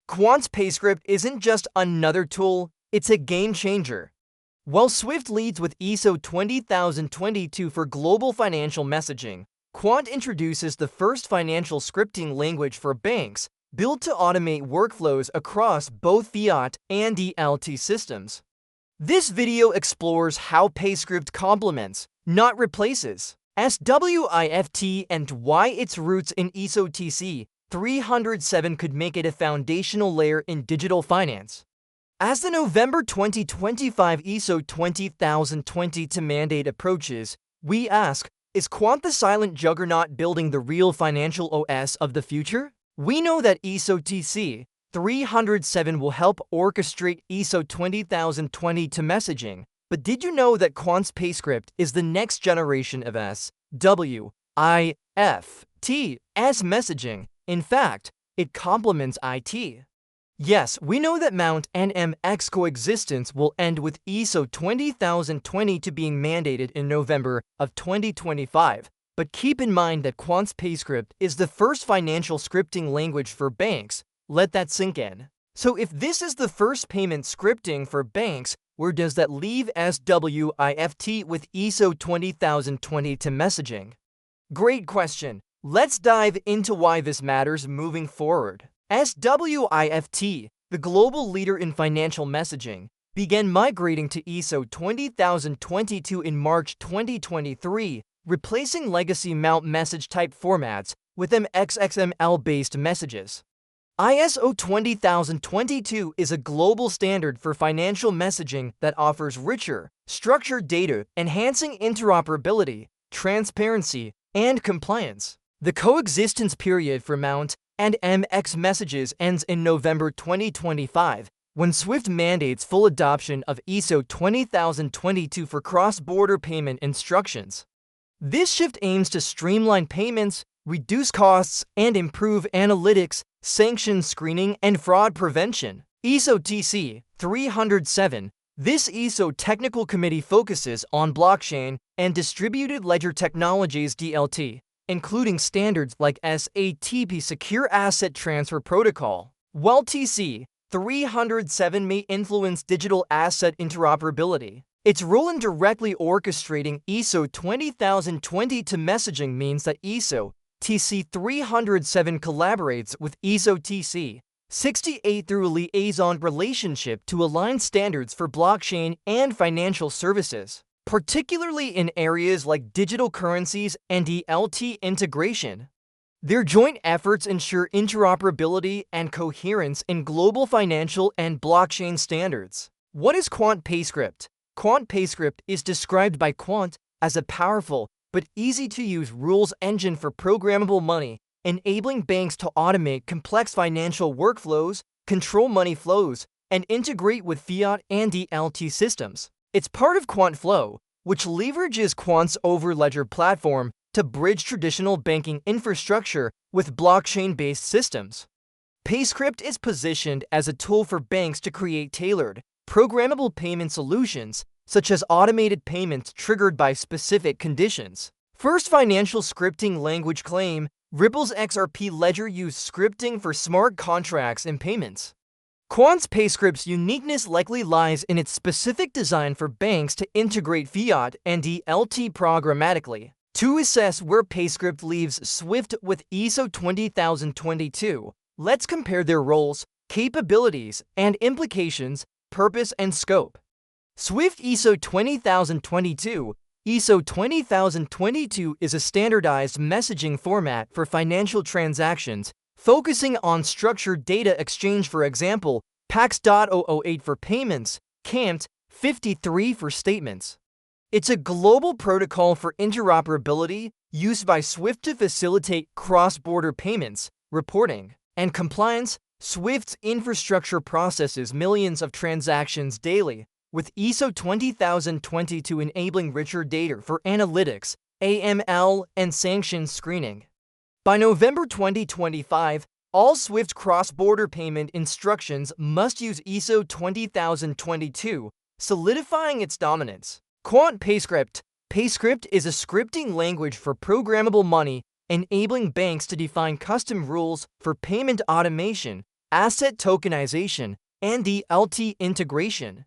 Quant's PayScript isn't just another tool, it's a game changer. While Swift leads with ISO 20022 for global financial messaging, Quant introduces the first financial scripting language for banks, built to automate workflows across both fiat and DLT systems. This video explores how PayScript complements, not replaces, SWIFT and why its roots in ISO TC 307 could make it a foundational layer in digital finance. As the November 2025 ISO 20022 mandate approaches, we ask, is Quant the silent juggernaut building the real financial OS of the future? We know that ISO TC 307 will help orchestrate ISO 20022 messaging, but did you know that Quant's PayScript is the next generation of SWIFT messaging? In fact, it complements IT. Yes, we know that Mount and MX coexistence will end with ISO 20022 being mandated in November of 2025, but keep in mind that Quant's PayScript is the first financial scripting language for banks. Let that sink in. So if this is the first payment scripting for banks, where does that leave SWIFT with ISO 20022 messaging? Great question. Let's dive into why this matters moving forward. SWIFT, the global leader in financial messaging, began migrating to ISO 20022 in March 2023, replacing legacy Mount message type formats with XML-based messages. ISO 20022 is a global standard for financial messaging that offers richer, structured data, enhancing interoperability, transparency, and compliance. The coexistence period for Mount and MX messages ends in November 2025, when Swift mandates full adoption of ISO 20022 for cross-border payment instructions. This shift aims to streamline payments, reduce costs, and improve analytics, sanction screening, and fraud prevention. ISO TC 307. This ISO technical committee focuses on blockchain and distributed ledger technologies DLT, including standards like SATP Secure Asset Transfer Protocol. While TC 307 may influence digital asset interoperability, its role in directly orchestrating ISO 20022 messaging means that ISO TC 307 collaborates with ISO TC 68 through a liaison relationship to align standards for blockchain and financial services, particularly in areas like digital currencies and DLT integration. Their joint efforts ensure interoperability and coherence in global financial and blockchain standards. What is Quant PayScript? Quant PayScript is described by Quant as a powerful but easy-to-use rules engine for programmable money, enabling banks to automate complex financial workflows, control money flows, and integrate with fiat and DLT systems. It's part of Quant Flow, which leverages Quant's Overledger platform to bridge traditional banking infrastructure with blockchain-based systems. PayScript is positioned as a tool for banks to create tailored, programmable payment solutions, such as automated payments triggered by specific conditions. First financial scripting language claim, Ripple's XRP ledger used scripting for smart contracts and payments. Quant's PayScript's uniqueness likely lies in its specific design for banks to integrate fiat and DLT programmatically. To assess where PayScript leaves Swift with ISO 20022, let's compare their roles, capabilities, and implications, purpose, and scope. Swift ISO 20022. ISO 20022 is a standardized messaging format for financial transactions, focusing on structured data exchange, for example, PAX.008 for payments, CAMT 53 for statements. It's a global protocol for interoperability used by Swift to facilitate cross-border payments, reporting, and compliance. Swift's infrastructure processes millions of transactions daily, with ISO 20022 enabling richer data for analytics, AML, and sanction screening. By November 2025, all Swift cross-border payment instructions must use ISO 20022, solidifying its dominance. Quant PayScript. PayScript is a scripting language for programmable money, enabling banks to define custom rules for payment automation, asset tokenization, and DLT integration.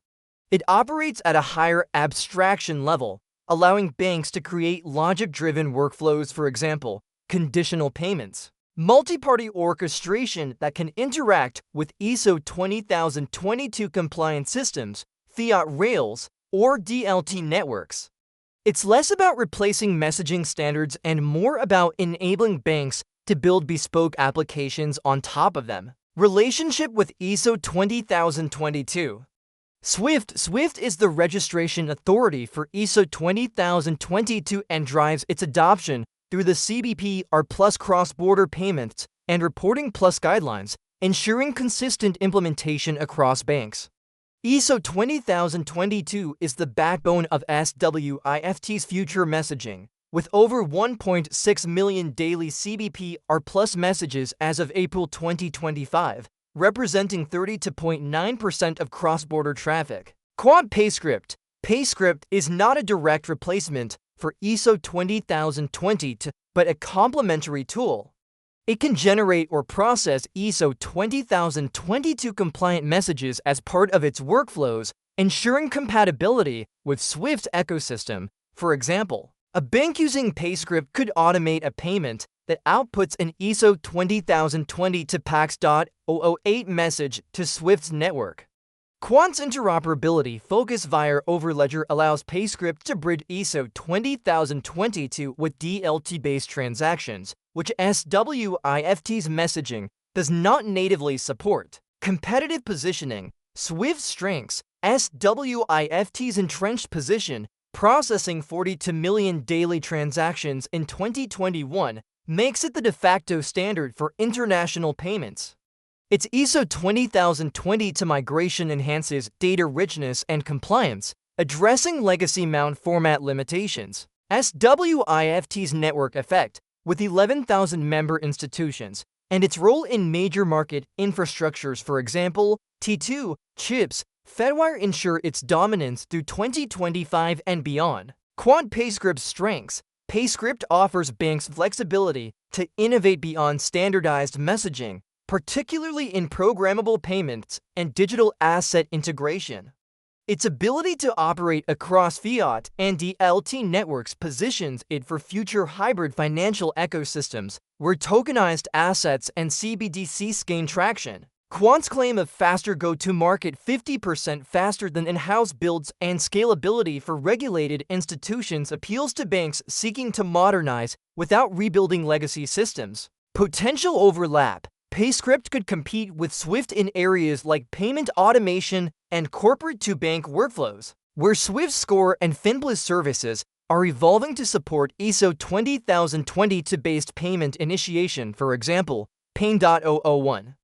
It operates at a higher abstraction level, allowing banks to create logic-driven workflows, for example, conditional payments, multi-party orchestration that can interact with ISO 20022 compliant systems, fiat rails, or DLT networks. It's less about replacing messaging standards and more about enabling banks to build bespoke applications on top of them. Relationship with ISO 20022. Swift is the registration authority for ISO 20022 and drives its adoption through the CBP R+ cross-border payments and reporting plus guidelines, ensuring consistent implementation across banks. ISO 20022 is the backbone of SWIFT's future messaging, with over 1.6 million daily CBP R+ messages as of April 2025, representing 32.9% of cross-border traffic. Quant PayScript. PayScript is not a direct replacement for ISO 20022, but a complementary tool. It can generate or process ISO 20022 compliant messages as part of its workflows, ensuring compatibility with Swift's ecosystem. For example, a bank using PayScript could automate a payment that outputs an ISO 20020 to PAX.008 message to Swift's network. Quant's interoperability focus via Overledger allows PayScript to bridge ISO 20022 with DLT-based transactions, which SWIFT's messaging does not natively support. Competitive positioning. Swift's strengths. SWIFT's entrenched position, processing 42 million daily transactions in 2021, makes it the de facto standard for international payments. Its ISO 20020 to migration enhances data richness and compliance, addressing legacy mount format limitations. SWIFT's network effect, with 11,000 member institutions, and its role in major market infrastructures, for example, T2, CHIPS, Fedwire, ensure its dominance through 2025 and beyond. Quant PayScript's strengths. PayScript offers banks flexibility to innovate beyond standardized messaging, particularly in programmable payments and digital asset integration. Its ability to operate across fiat and DLT networks positions it for future hybrid financial ecosystems where tokenized assets and CBDCs gain traction. Quant's claim of faster go-to-market 50% faster than in-house builds and scalability for regulated institutions appeals to banks seeking to modernize without rebuilding legacy systems. Potential overlap. PayScript could compete with Swift in areas like payment automation and corporate-to-bank workflows, where Swift Score and Finbliss services are evolving to support ISO 20022-based payment initiation, for example, Payne.001.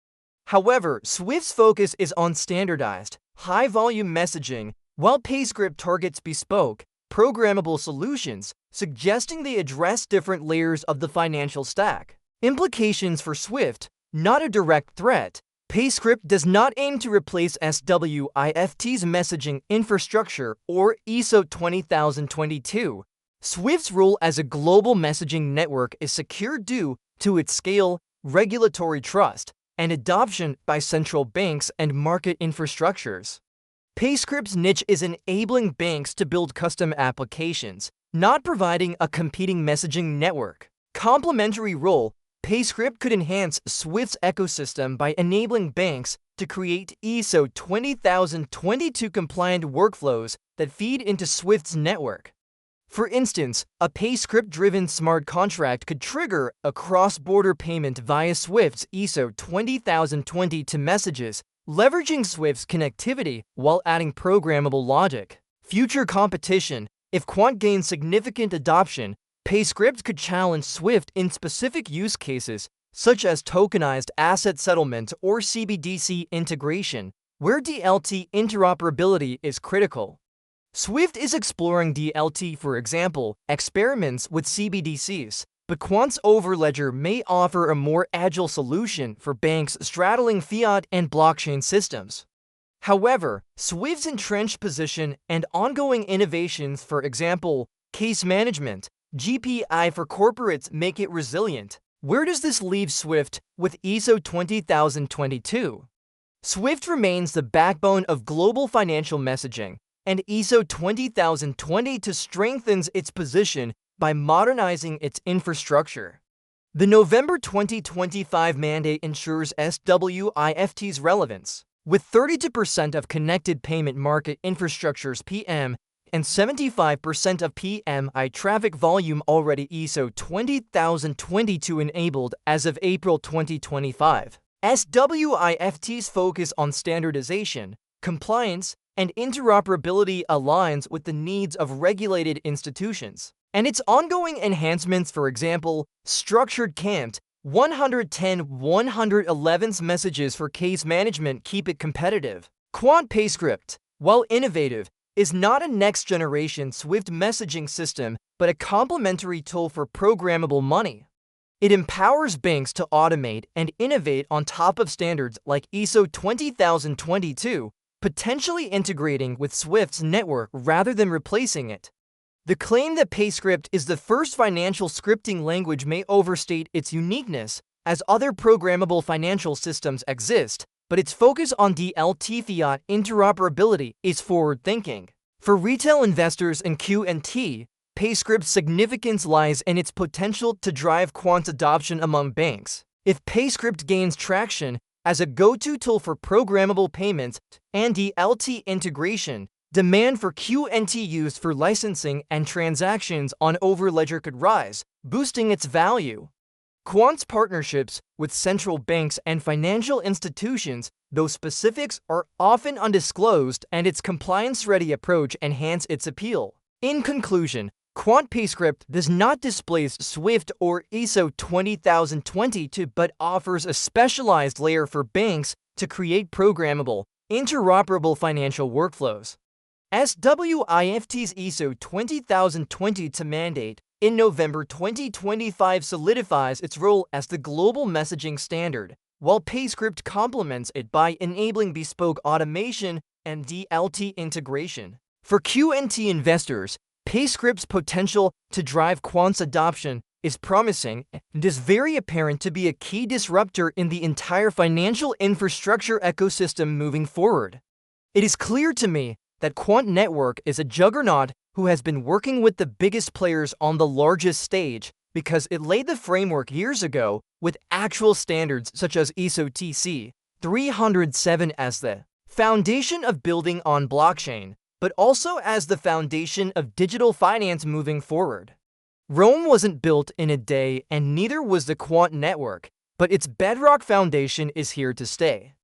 However, Swift's focus is on standardized, high-volume messaging, while PayScript targets bespoke, programmable solutions, suggesting they address different layers of the financial stack. Implications for Swift. Not a direct threat. PayScript does not aim to replace SWIFT's messaging infrastructure or ISO 20022. Swift's role as a global messaging network is secure due to its scale, regulatory trust, and adoption by central banks and market infrastructures. PayScript's niche is enabling banks to build custom applications, not providing a competing messaging network. Complementary role. PayScript could enhance Swift's ecosystem by enabling banks to create ISO 20022 compliant workflows that feed into Swift's network. For instance, a PayScript-driven smart contract could trigger a cross-border payment via Swift's ISO 20020 to messages, leveraging Swift's connectivity while adding programmable logic. Future competition. If Quant gains significant adoption, PayScript could challenge Swift in specific use cases, such as tokenized asset settlement or CBDC integration, where DLT interoperability is critical. Swift is exploring DLT, for example, experiments with CBDCs, but Quant's Overledger may offer a more agile solution for banks straddling fiat and blockchain systems. However, Swift's entrenched position and ongoing innovations, for example, case management, GPI for corporates, make it resilient. Where does this leave SWIFT with ISO 20022? SWIFT remains the backbone of global financial messaging, and ISO 20022 strengthens its position by modernizing its infrastructure. The November 2025 mandate ensures SWIFT's relevance, with 32% of connected payment market infrastructures PM and 75% of PMI traffic volume already ISO 20022 enabled as of April 2025. SWIFT's focus on standardization, compliance, and interoperability aligns with the needs of regulated institutions, and its ongoing enhancements, for example, structured Quant 110-111's messages for case management, keep it competitive. Quant PayScript, while innovative, is not a next-generation SWIFT messaging system, but a complementary tool for programmable money. It empowers banks to automate and innovate on top of standards like ISO 20022, potentially integrating with SWIFT's network rather than replacing it. The claim that PayScript is the first financial scripting language may overstate its uniqueness, as other programmable financial systems exist, but its focus on DLT fiat interoperability is forward-thinking. For retail investors in Q&T, PayScript's significance lies in its potential to drive Quant adoption among banks. If PayScript gains traction as a go-to tool for programmable payments and DLT integration, demand for Q&T used for licensing and transactions on Overledger could rise, boosting its value. Quant's partnerships with central banks and financial institutions, though specifics are often undisclosed, and its compliance-ready approach enhance its appeal. In conclusion, Quant PayScript does not displace SWIFT or ISO 20022, but offers a specialized layer for banks to create programmable, interoperable financial workflows. SWIFT's ISO 20022 mandate in November 2025 solidifies its role as the global messaging standard, while PayScript complements it by enabling bespoke automation and DLT integration. For Q&T investors, PayScript's potential to drive Quant's adoption is promising and is very apparent to be a key disruptor in the entire financial infrastructure ecosystem moving forward. It is clear to me that Quant Network is a juggernaut who has been working with the biggest players on the largest stage because it laid the framework years ago with actual standards such as ISO TC 307 as the foundation of building on blockchain, but also as the foundation of digital finance moving forward. Rome wasn't built in a day, and neither was the Quant Network, but its bedrock foundation is here to stay.